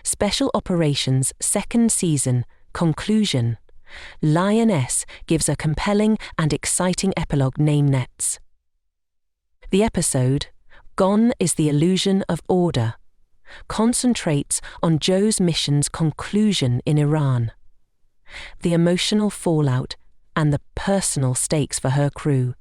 Special Operations Second Season, Conclusion. Lioness gives a compelling and exciting epilogue named Nets. The episode, Gone is the Illusion of Order, concentrates on Jo's mission's conclusion in Iran, the emotional fallout and the personal stakes for her crew.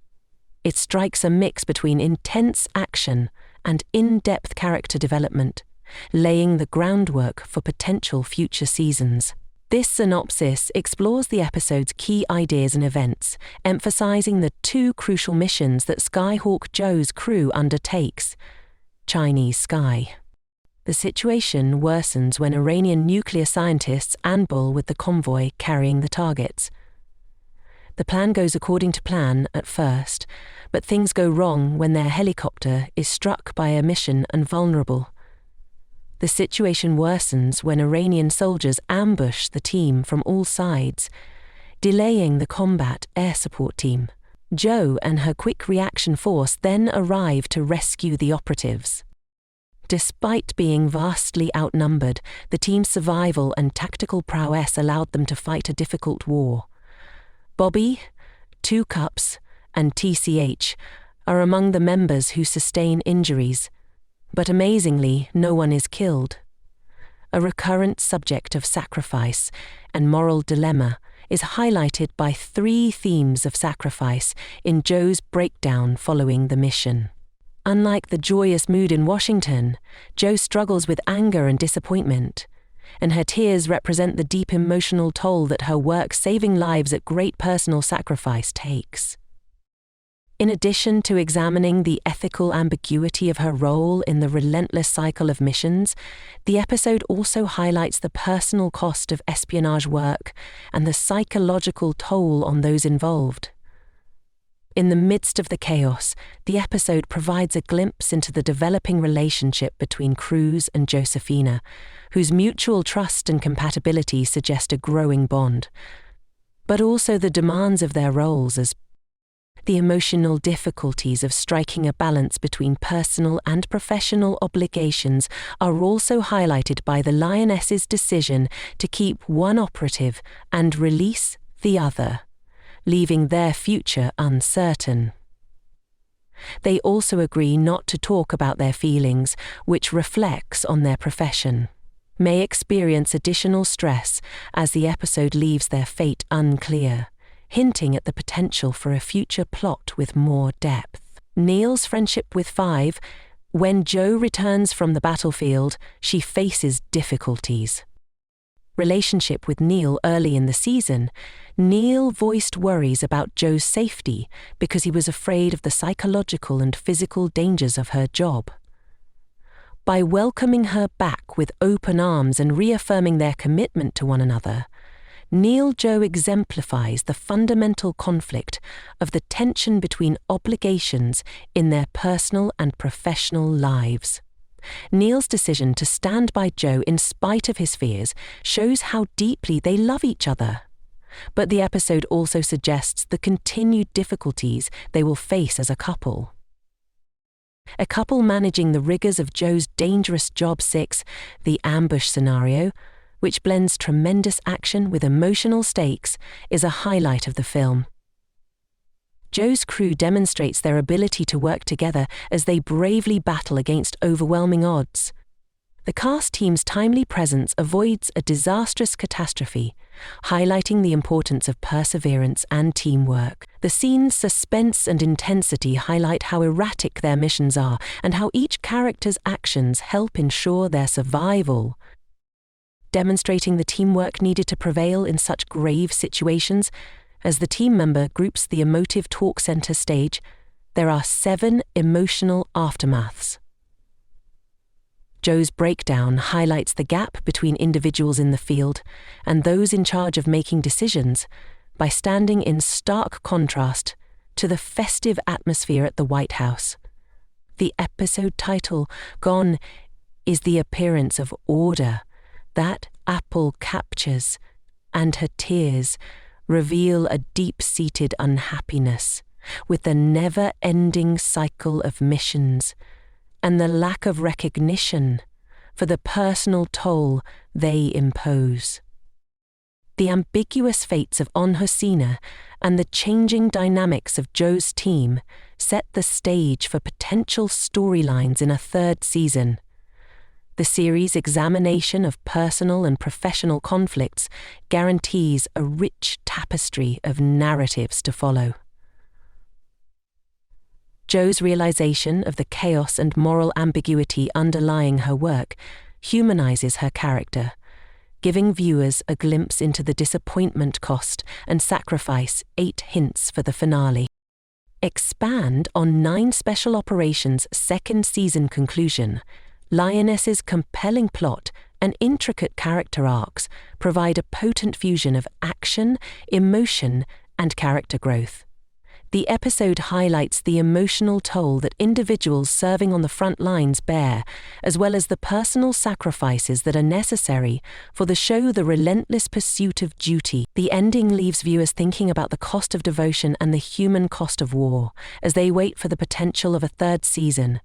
It strikes a mix between intense action and in-depth character development, laying the groundwork for potential future seasons. This synopsis explores the episode's key ideas and events, emphasizing the two crucial missions that Skyhawk Jo's crew undertakes. Chinese Sky. The situation worsens when Iranian nuclear scientists ambush with the convoy carrying the targets. The plan goes according to plan at first, but things go wrong when their helicopter is struck by a mission and vulnerable. The situation worsens when Iranian soldiers ambush the team from all sides, delaying the combat air support team. Jo and her quick reaction force then arrive to rescue the operatives. Despite being vastly outnumbered, the team's survival and tactical prowess allowed them to fight a difficult war. Bobby, Two Cups, and TCH are among the members who sustain injuries, but amazingly, no one is killed. A recurrent subject of sacrifice and moral dilemma is highlighted by 3 themes of sacrifice in Jo's breakdown following the mission. Unlike the joyous mood in Washington, Jo struggles with anger and disappointment, and her tears represent the deep emotional toll that her work saving lives at great personal sacrifice takes. In addition to examining the ethical ambiguity of her role in the relentless cycle of missions, the episode also highlights the personal cost of espionage work and the psychological toll on those involved. In the midst of the chaos, the episode provides a glimpse into the developing relationship between Cruz and Josephina, whose mutual trust and compatibility suggest a growing bond, but also the demands of their roles as the emotional difficulties of striking a balance between personal and professional obligations are also highlighted by the Lioness's decision to keep one operative and release the other, leaving their future uncertain. They also agree not to talk about their feelings, which reflects on their profession. May experience additional stress as the episode leaves their fate unclear, hinting at the potential for a future plot with more depth. Neil's friendship with Five. When Jo returns from the battlefield, she faces difficulties. Relationship with Neil early in the season, Neil voiced worries about Jo's safety because he was afraid of the psychological and physical dangers of her job. By welcoming her back with open arms and reaffirming their commitment to one another, Neil-Jo exemplifies the fundamental conflict of the tension between obligations in their personal and professional lives. Neil's decision to stand by Jo in spite of his fears shows how deeply they love each other. But the episode also suggests the continued difficulties they will face as a couple. A couple managing the rigors of Jo's dangerous Job 6, the ambush scenario, which blends tremendous action with emotional stakes, is a highlight of the film. Jo's crew demonstrates their ability to work together as they bravely battle against overwhelming odds. The cast team's timely presence avoids a disastrous catastrophe, highlighting the importance of perseverance and teamwork. The scene's suspense and intensity highlight how erratic their missions are and how each character's actions help ensure their survival. Demonstrating the teamwork needed to prevail in such grave situations, as the team member groups the emotive talk center stage, there are 7 emotional aftermaths. Jo's breakdown highlights the gap between individuals in the field and those in charge of making decisions by standing in stark contrast to the festive atmosphere at the White House. The episode title, Gone, is the appearance of order that Apple captures, and her tears reveal a deep-seated unhappiness with the never-ending cycle of missions and the lack of recognition for the personal toll they impose. The ambiguous fates of Onhosina and the changing dynamics of Joe's team set the stage for potential storylines in a third season. The series' examination of personal and professional conflicts guarantees a rich tapestry of narratives to follow. Joe's realization of the chaos and moral ambiguity underlying her work humanizes her character, giving viewers a glimpse into the disappointment, cost, and sacrifice 8 hints for the finale. Expand on 9 Special Operations' second season conclusion. Lioness's compelling plot and intricate character arcs provide a potent fusion of action, emotion, and character growth. The episode highlights the emotional toll that individuals serving on the front lines bear, as well as the personal sacrifices that are necessary for the relentless pursuit of duty. The ending leaves viewers thinking about the cost of devotion and the human cost of war, as they wait for the potential of a third season.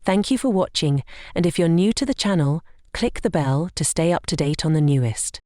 Thank you for watching, and if you're new to the channel, click the bell to stay up to date on the newest.